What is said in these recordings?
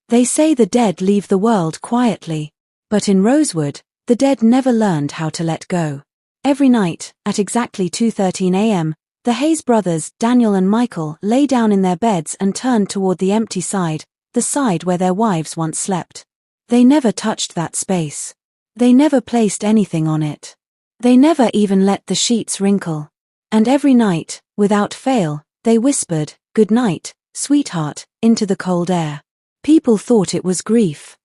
They say the dead leave the world quietly. But in Rosewood, the dead never learned how to let go. Every night, at exactly 2:13 a.m., the Hayes brothers, Daniel and Michael, lay down in their beds and turned toward the empty side, the side where their wives once slept. They never touched that space. They never placed anything on it. They never even let the sheets wrinkle. And every night, without fail, they whispered, "Good night, sweetheart," into the cold air. People thought it was grief.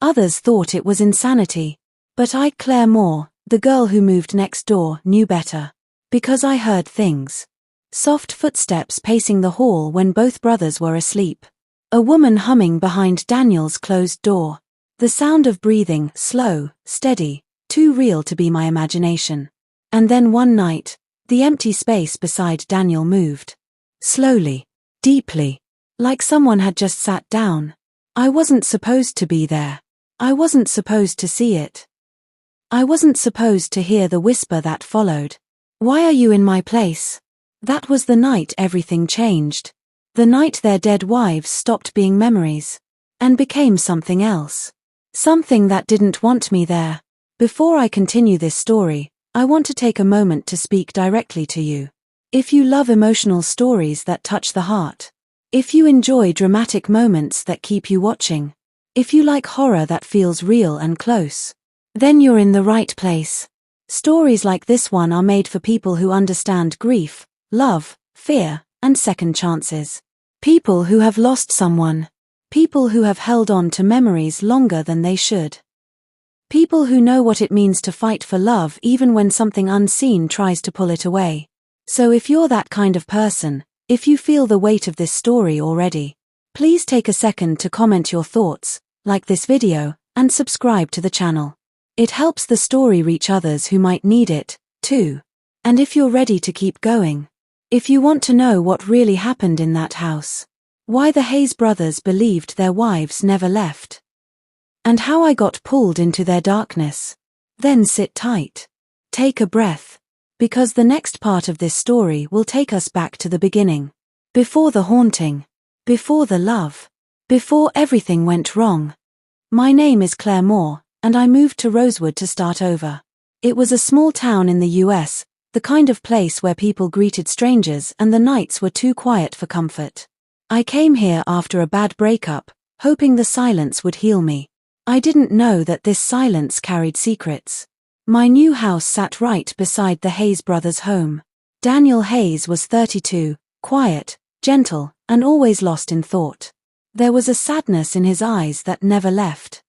Others thought it was insanity. But I, Claire Moore, the girl who moved next door, knew better. Because I heard things. Soft footsteps pacing the hall when both brothers were asleep. A woman humming behind Daniel's closed door. The sound of breathing, slow, steady, too real to be my imagination. And then one night, the empty space beside Daniel moved. Slowly. Deeply. Like someone had just sat down. I wasn't supposed to be there. I wasn't supposed to see it. I wasn't supposed to hear the whisper that followed. "Why are you in my place?" That was the night everything changed. The night their dead wives stopped being memories. And became something else. Something that didn't want me there. Before I continue this story, I want to take a moment to speak directly to you. If you love emotional stories that touch the heart, if you enjoy dramatic moments that keep you watching, if you like horror that feels real and close, then you're in the right place. Stories like this one are made for people who understand grief, love, fear, and second chances. People who have lost someone. People who have held on to memories longer than they should. People who know what it means to fight for love even when something unseen tries to pull it away. So if you're that kind of person, if you feel the weight of this story already, please take a second to comment your thoughts, like this video, and subscribe to the channel. It helps the story reach others who might need it, too. And if you're ready to keep going, if you want to know what really happened in that house, why the Hayes brothers believed their wives never left, and how I got pulled into their darkness, then sit tight. Take a breath. Because the next part of this story will take us back to the beginning. Before the haunting. Before the love. Before everything went wrong. My name is Claire Moore, and I moved to Rosewood to start over. It was a small town in the US, the kind of place where people greeted strangers and the nights were too quiet for comfort. I came here after a bad breakup, hoping the silence would heal me. I didn't know that this silence carried secrets. My new house sat right beside the Hayes brothers' home. Daniel Hayes was 32, quiet, gentle, and always lost in thought. There was a sadness in his eyes that never left.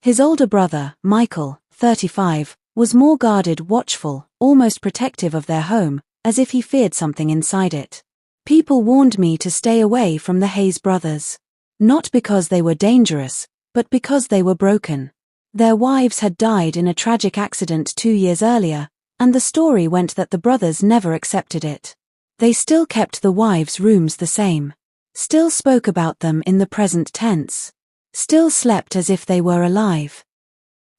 His older brother, Michael, 35, was more guarded, watchful, almost protective of their home, as if he feared something inside it. People warned me to stay away from the Hayes brothers. Not because they were dangerous, but because they were broken. Their wives had died in a tragic accident 2 years earlier, and the story went that the brothers never accepted it. They still kept the wives' rooms the same. Still spoke about them in the present tense. Still slept as if they were alive.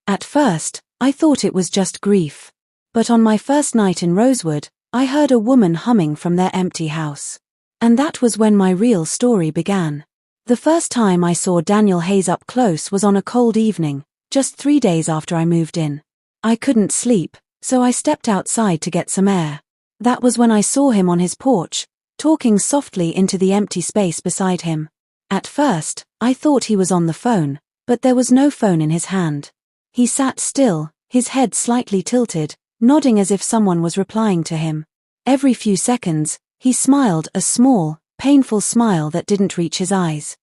At first, I thought it was just grief. But on my first night in Rosewood, I heard a woman humming from their empty house. And that was when my real story began. The first time I saw Daniel Hayes up close was on a cold evening, just 3 days after I moved in. I couldn't sleep, so I stepped outside to get some air. That was when I saw him on his porch, talking softly into the empty space beside him. At first, I thought he was on the phone, but there was no phone in his hand. He sat still, his head slightly tilted, nodding as if someone was replying to him. Every few seconds, he smiled, a small, painful smile that didn't reach his eyes.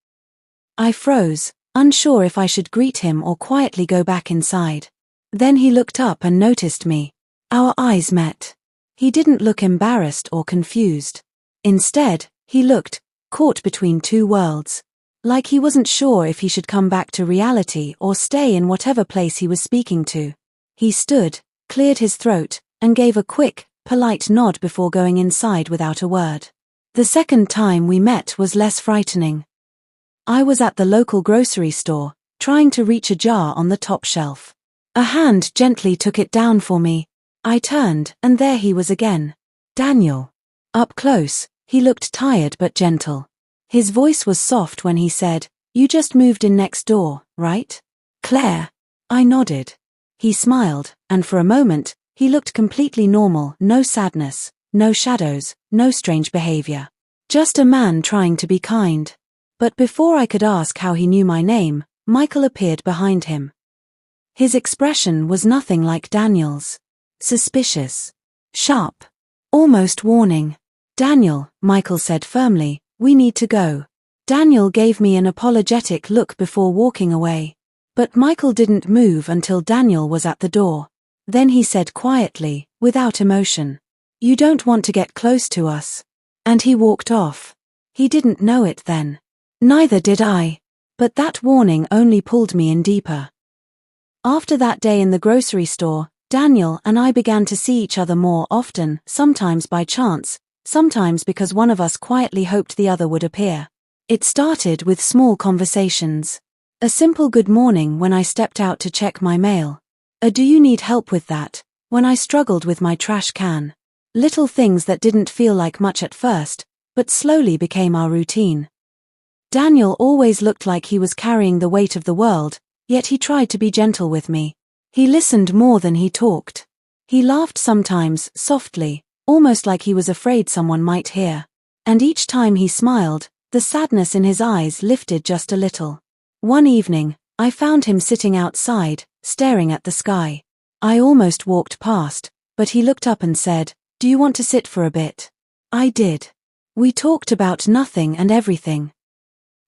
I froze, unsure if I should greet him or quietly go back inside. Then he looked up and noticed me. Our eyes met. He didn't look embarrassed or confused. Instead, he looked, caught between two worlds. Like he wasn't sure if he should come back to reality or stay in whatever place he was speaking to. He stood, cleared his throat, and gave a quick, polite nod before going inside without a word. The second time we met was less frightening. I was at the local grocery store, trying to reach a jar on the top shelf. A hand gently took it down for me. I turned, and there he was again. Daniel. Up close, he looked tired but gentle. His voice was soft when he said, You just moved in next door, right? Claire. I nodded. He smiled, and for a moment, he looked completely normal, no sadness, no shadows, no strange behavior. Just a man trying to be kind. But before I could ask how he knew my name, Michael appeared behind him. His expression was nothing like Daniel's. Suspicious. Sharp. Almost warning. Daniel, Michael said firmly, we need to go. Daniel gave me an apologetic look before walking away. But Michael didn't move until Daniel was at the door. Then he said quietly, without emotion, you don't want to get close to us. And he walked off. He didn't know it then. Neither did I. But that warning only pulled me in deeper. After that day in the grocery store, Daniel and I began to see each other more often, sometimes by chance, sometimes because one of us quietly hoped the other would appear. It started with small conversations. A simple good morning when I stepped out to check my mail. A do you need help with that, when I struggled with my trash can. Little things that didn't feel like much at first, but slowly became our routine. Daniel always looked like he was carrying the weight of the world, yet he tried to be gentle with me. He listened more than he talked. He laughed sometimes, softly, almost like he was afraid someone might hear. And each time he smiled, the sadness in his eyes lifted just a little. One evening, I found him sitting outside, staring at the sky. I almost walked past, but he looked up and said, do you want to sit for a bit? I did. We talked about nothing and everything.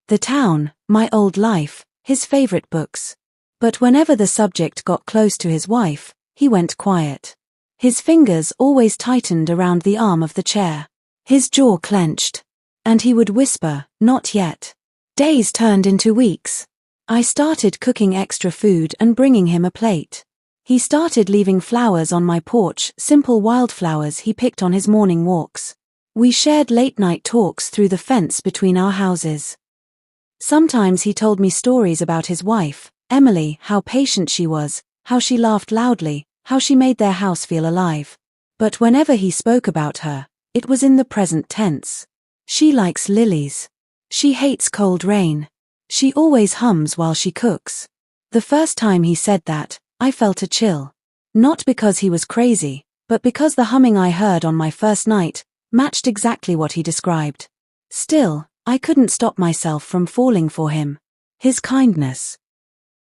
The town, my old life, his favorite books. But whenever the subject got close to his wife, he went quiet. His fingers always tightened around the arm of the chair. His jaw clenched. And he would whisper, not yet. Days turned into weeks. I started cooking extra food and bringing him a plate. He started leaving flowers on my porch, simple wildflowers he picked on his morning walks. We shared late-night talks through the fence between our houses. Sometimes he told me stories about his wife, Emily, how patient she was, how she laughed loudly, how she made their house feel alive. But whenever he spoke about her, it was in the present tense. She likes lilies. She hates cold rain. She always hums while she cooks. The first time he said that, I felt a chill. Not because he was crazy, but because the humming I heard on my first night matched exactly what he described. Still, I couldn't stop myself from falling for him. His kindness.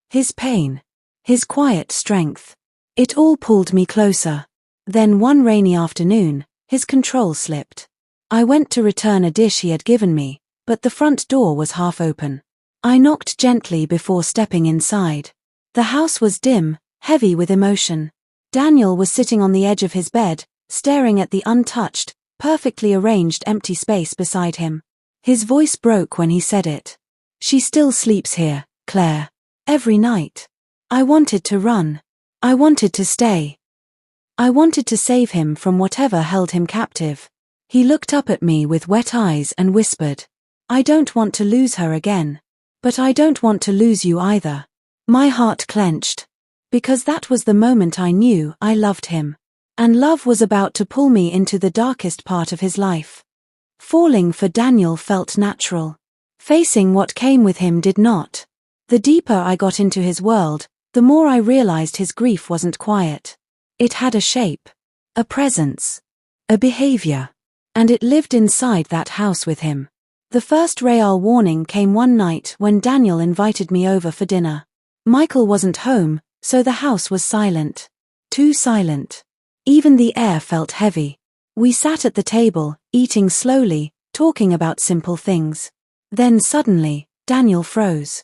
His pain. His quiet strength. It all pulled me closer. Then one rainy afternoon, his control slipped. I went to return a dish he had given me, but the front door was half open. I knocked gently before stepping inside. The house was dim, heavy with emotion. Daniel was sitting on the edge of his bed, staring at the untouched, perfectly arranged empty space beside him. His voice broke when he said it. She still sleeps here, Claire. Every night. I wanted to run. I wanted to stay. I wanted to save him from whatever held him captive. He looked up at me with wet eyes and whispered, I don't want to lose her again. But I don't want to lose you either. My heart clenched. Because that was the moment I knew I loved him. And love was about to pull me into the darkest part of his life. Falling for Daniel felt natural. Facing what came with him did not. The deeper I got into his world, the more I realized his grief wasn't quiet. It had a shape. A presence. A behavior. And it lived inside that house with him. The first real warning came one night when Daniel invited me over for dinner. Michael wasn't home, so the house was silent. Too silent. Even the air felt heavy. We sat at the table, eating slowly, talking about simple things. Then suddenly, Daniel froze.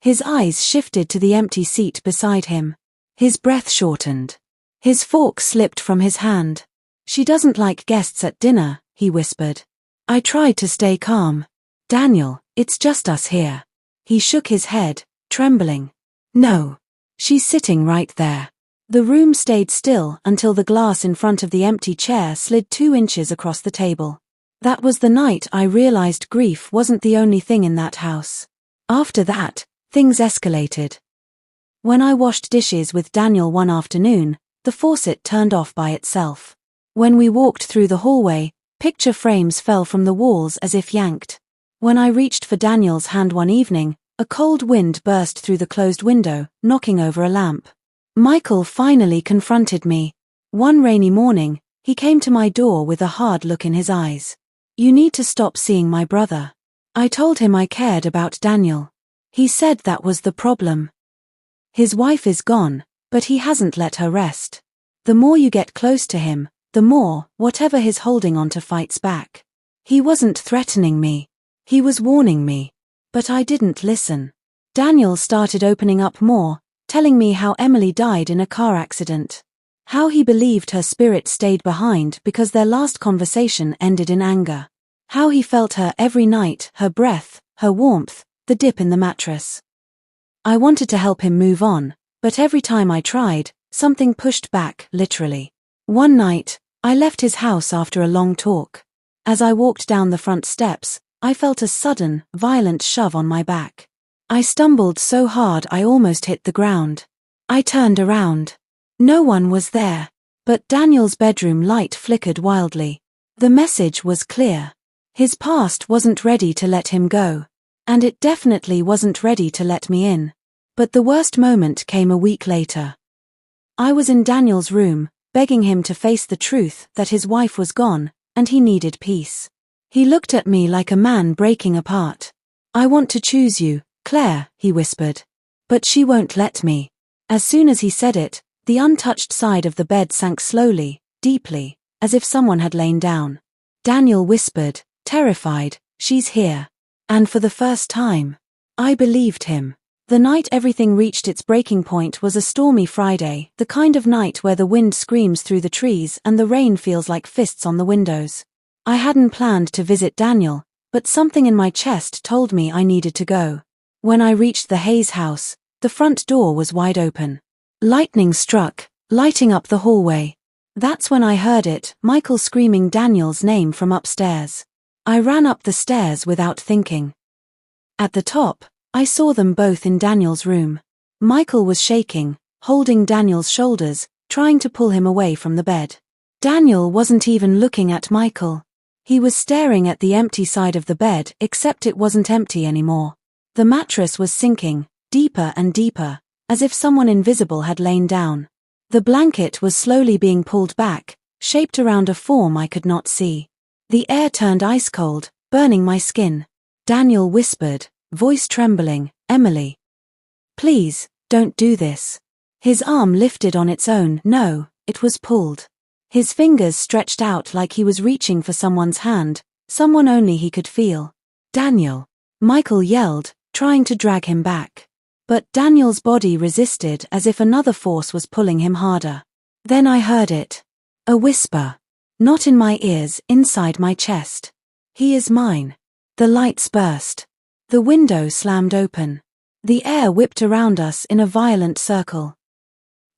His eyes shifted to the empty seat beside him. His breath shortened. His fork slipped from his hand. She doesn't like guests at dinner, he whispered. I tried to stay calm. Daniel, it's just us here. He shook his head, trembling. No. She's sitting right there. The room stayed still until the glass in front of the empty chair slid 2 inches across the table. That was the night I realized grief wasn't the only thing in that house. After that, things escalated. When I washed dishes with Daniel one afternoon, the faucet turned off by itself. When we walked through the hallway, picture frames fell from the walls as if yanked. When I reached for Daniel's hand one evening, a cold wind burst through the closed window, knocking over a lamp. Michael finally confronted me. One rainy morning, he came to my door with a hard look in his eyes. "You need to stop seeing my brother." I told him I cared about Daniel. He said that was the problem. His wife is gone, but he hasn't let her rest. The more you get close to him, the more, whatever he's holding on to fights back. He wasn't threatening me. He was warning me. But I didn't listen. Daniel started opening up more, telling me how Emily died in a car accident. How he believed her spirit stayed behind because their last conversation ended in anger. How he felt her every night, her breath, her warmth, the dip in the mattress. I wanted to help him move on, but every time I tried, something pushed back, literally. One night, I left his house after a long talk. As I walked down the front steps, I felt a sudden, violent shove on my back. I stumbled so hard I almost hit the ground. I turned around. No one was there, but Daniel's bedroom light flickered wildly. The message was clear. His past wasn't ready to let him go. And it definitely wasn't ready to let me in. But the worst moment came a week later. I was in Daniel's room, begging him to face the truth that his wife was gone, and he needed peace. He looked at me like a man breaking apart. "I want to choose you, Claire," he whispered. "But she won't let me." As soon as he said it, the untouched side of the bed sank slowly, deeply, as if someone had lain down. Daniel whispered, terrified, "She's here." And for the first time, I believed him. The night everything reached its breaking point was a stormy Friday, the kind of night where the wind screams through the trees and the rain feels like fists on the windows. I hadn't planned to visit Daniel, but something in my chest told me I needed to go. When I reached the Hayes house, the front door was wide open. Lightning struck, lighting up the hallway. That's when I heard it, Michael screaming Daniel's name from upstairs. I ran up the stairs without thinking. At the top, I saw them both in Daniel's room. Michael was shaking, holding Daniel's shoulders, trying to pull him away from the bed. Daniel wasn't even looking at Michael. He was staring at the empty side of the bed, except it wasn't empty anymore. The mattress was sinking, deeper and deeper, as if someone invisible had lain down. The blanket was slowly being pulled back, shaped around a form I could not see. The air turned ice cold, burning my skin. Daniel whispered, voice trembling, "Emily. Please, don't do this." His arm lifted on its own. No, it was pulled. His fingers stretched out like he was reaching for someone's hand, someone only he could feel. "Daniel!" Michael yelled, trying to drag him back. But Daniel's body resisted as if another force was pulling him harder. Then I heard it. A whisper. Not in my ears, inside my chest. "He is mine." The lights burst. The window slammed open. The air whipped around us in a violent circle.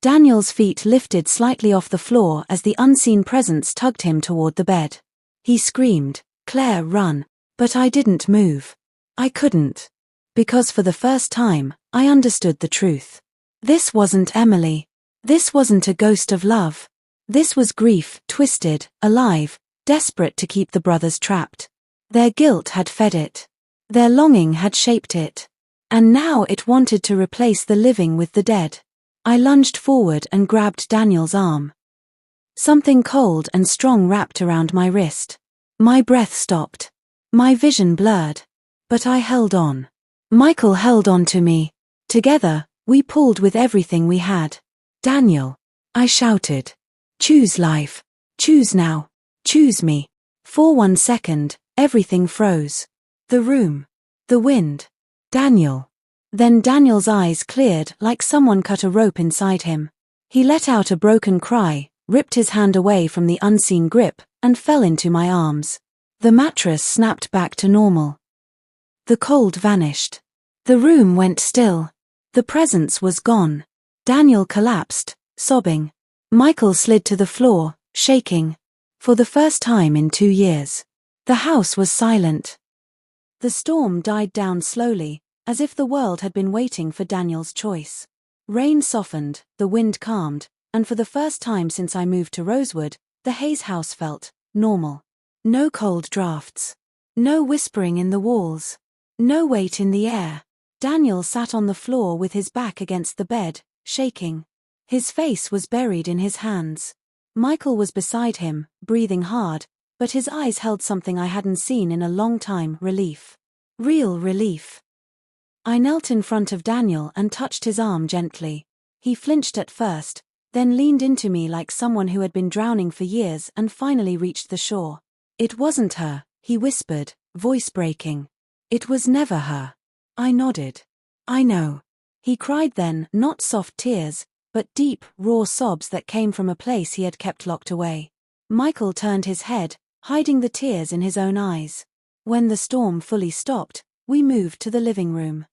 Daniel's feet lifted slightly off the floor as the unseen presence tugged him toward the bed. He screamed, "Claire, run." But I didn't move. I couldn't. Because for the first time, I understood the truth. This wasn't Emily. This wasn't a ghost of love. This was grief, twisted, alive, desperate to keep the brothers trapped. Their guilt had fed it. Their longing had shaped it. And now it wanted to replace the living with the dead. I lunged forward and grabbed Daniel's arm. Something cold and strong wrapped around my wrist. My breath stopped. My vision blurred. But I held on. Michael held on to me. Together, we pulled with everything we had. "Daniel," I shouted. "Choose life. Choose now. Choose me." For 1 second, everything froze. The room. The wind. Daniel. Then Daniel's eyes cleared like someone cut a rope inside him. He let out a broken cry, ripped his hand away from the unseen grip, and fell into my arms. The mattress snapped back to normal. The cold vanished. The room went still. The presence was gone. Daniel collapsed, sobbing. Michael slid to the floor, shaking. For the first time in 2 years. The house was silent. The storm died down slowly, as if the world had been waiting for Daniel's choice. Rain softened, the wind calmed, and for the first time since I moved to Rosewood, the Hayes house felt normal. No cold drafts. No whispering in the walls. No weight in the air. Daniel sat on the floor with his back against the bed, shaking. His face was buried in his hands. Michael was beside him, breathing hard, but his eyes held something I hadn't seen in a long time: relief. Real relief. I knelt in front of Daniel and touched his arm gently. He flinched at first, then leaned into me like someone who had been drowning for years and finally reached the shore. "It wasn't her," he whispered, voice breaking. "It was never her." I nodded. "I know." He cried then, not soft tears, but deep, raw sobs that came from a place he had kept locked away. Michael turned his head, hiding the tears in his own eyes. When the storm fully stopped, we moved to the living room.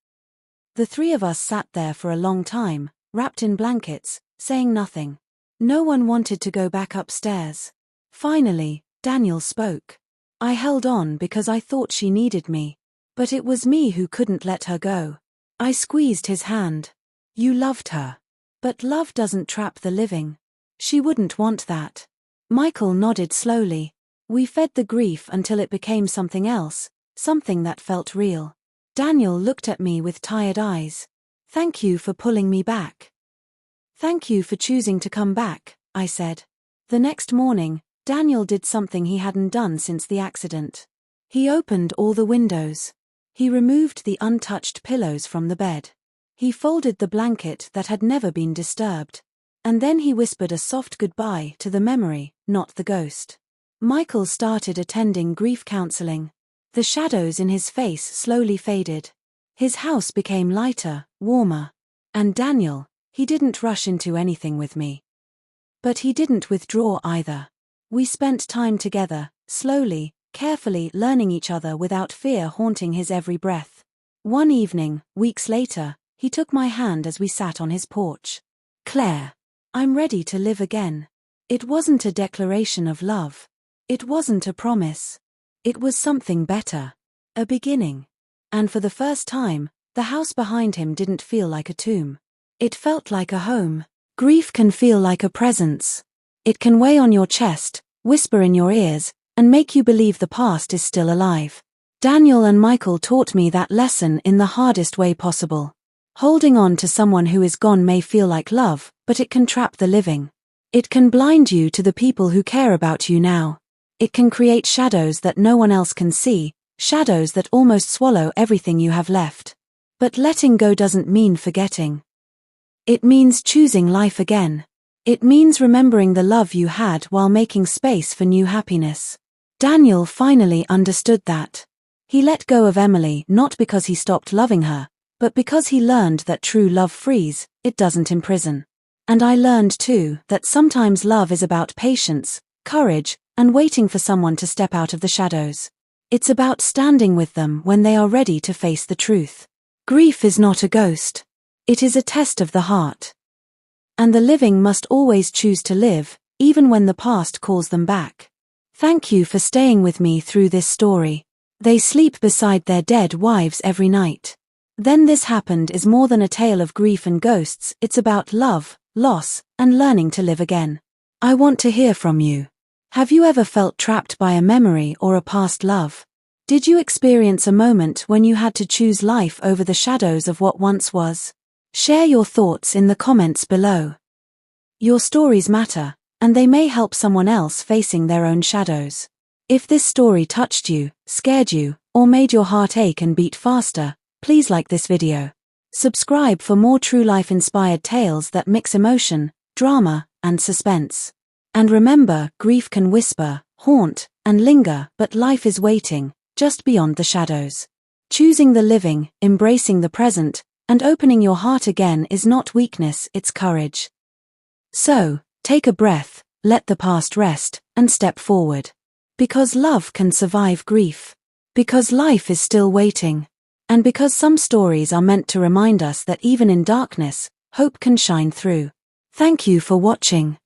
The three of us sat there for a long time, wrapped in blankets, saying nothing. No one wanted to go back upstairs. Finally, Daniel spoke. I held on because I thought she needed me. But it was me who couldn't let her go. I squeezed his hand. "You loved her. But love doesn't trap the living. She wouldn't want that." Michael nodded slowly. We fed the grief until it became something else, something that felt real. Daniel looked at me with tired eyes. "Thank you for pulling me back." "Thank you for choosing to come back," I said. The next morning, Daniel did something he hadn't done since the accident. He opened all the windows. He removed the untouched pillows from the bed. He folded the blanket that had never been disturbed. And then he whispered a soft goodbye to the memory, not the ghost. Michael started attending grief counseling. The shadows in his face slowly faded. His house became lighter, warmer. And Daniel, he didn't rush into anything with me. But he didn't withdraw either. We spent time together, slowly, carefully learning each other without fear haunting his every breath. One evening, weeks later, he took my hand as we sat on his porch. "Claire, I'm ready to live again." It wasn't a declaration of love. It wasn't a promise. It was something better. A beginning. And for the first time, the house behind him didn't feel like a tomb. It felt like a home. Grief can feel like a presence. It can weigh on your chest, whisper in your ears, and make you believe the past is still alive. Daniel and Michael taught me that lesson in the hardest way possible. Holding on to someone who is gone may feel like love, but it can trap the living. It can blind you to the people who care about you now. It can create shadows that no one else can see, shadows that almost swallow everything you have left. But letting go doesn't mean forgetting. It means choosing life again. It means remembering the love you had while making space for new happiness. Daniel finally understood that. He let go of Emily not because he stopped loving her, but because he learned that true love frees, it doesn't imprison. And I learned too that sometimes love is about patience, courage, and waiting for someone to step out of the shadows. It's about standing with them when they are ready to face the truth. Grief is not a ghost. It is a test of the heart. And the living must always choose to live, even when the past calls them back. Thank you for staying with me through this story. They sleep beside their dead wives every night. Then This Happened is more than a tale of grief and ghosts, it's about love, loss, and learning to live again. I want to hear from you. Have you ever felt trapped by a memory or a past love? Did you experience a moment when you had to choose life over the shadows of what once was? Share your thoughts in the comments below. Your stories matter, and they may help someone else facing their own shadows. If this story touched you, scared you, or made your heart ache and beat faster, please like this video. Subscribe for more true life-inspired tales that mix emotion, drama, and suspense. And remember, grief can whisper, haunt, and linger, but life is waiting, just beyond the shadows. Choosing the living, embracing the present, and opening your heart again is not weakness, it's courage. So, take a breath, let the past rest, and step forward. Because love can survive grief. Because life is still waiting. And because some stories are meant to remind us that even in darkness, hope can shine through. Thank you for watching.